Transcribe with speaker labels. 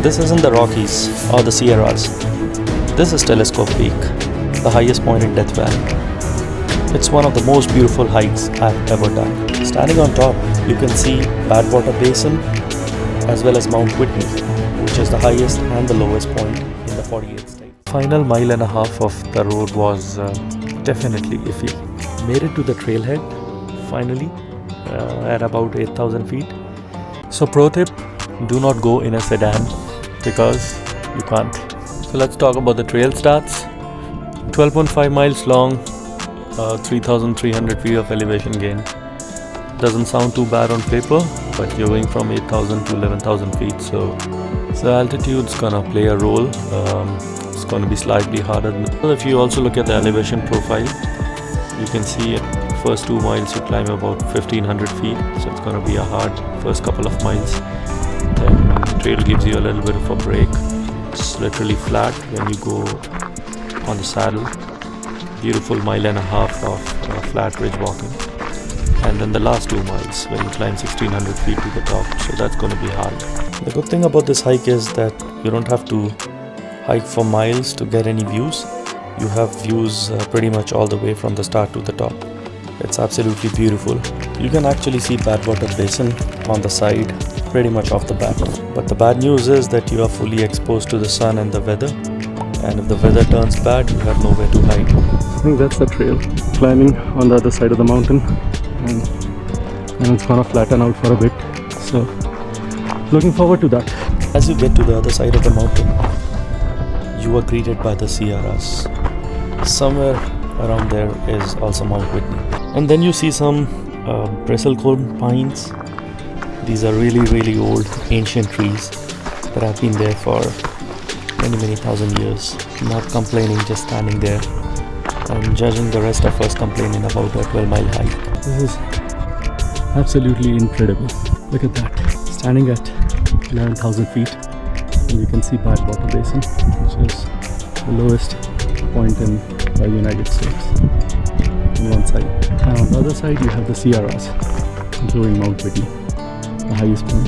Speaker 1: This isn't the Rockies or the Sierras. This is Telescope Peak, the highest point in Death Valley. It's one of the most beautiful hikes I've ever done. Standing on top, you can see Badwater Basin as well as Mount Whitney, which is the highest and the lowest point in the 48th state. Final mile and a half of the road was definitely iffy. Made it to the trailhead finally at about 8,000 feet. So pro tip, do not go in a sedan because you can't. So let's talk about the trail stats. 12.5 miles long, 3,300 feet of elevation gain. Doesn't sound too bad on paper, but you're going from 8,000 to 11,000 feet, so altitude's gonna play a role. It's gonna be slightly harder. If you also look at the elevation profile, you can see first 2 miles you climb about 1,500 feet, so it's gonna be a hard first couple of miles. Then the trail gives you a little bit of a break. It's literally flat when you go on the saddle. Beautiful mile and a half of flat ridge walking. And then the last 2 miles when you climb 1,600 feet to the top, so that's going to be hard. The good thing about this hike is that you don't have to hike for miles to get any views. You have views pretty much all the way from the start to the top. It's absolutely beautiful. You can actually see Badwater Basin on the side pretty much off the bat. But the bad news is that you are fully exposed to the sun and the weather. And if the weather turns bad, you have nowhere to hide. I think that's the trail. Climbing on the other side of the mountain. And it's gonna flatten out for a bit. So, looking forward to that. As you get to the other side of the mountain, you are greeted by the Sierras. Somewhere around there is also Mount Whitney. And then you see some bristlecone pines. These are really old ancient trees that have been there for many thousand years. Not complaining, just standing there and judging the rest of us complaining about a 12-mile hike. This is absolutely incredible. Look at that. Standing at 11,000 feet, and you can see Badwater Basin, which is the lowest point in the United States on one side. And on the other side you have the Sierras, including Mount Whitney, the highest point.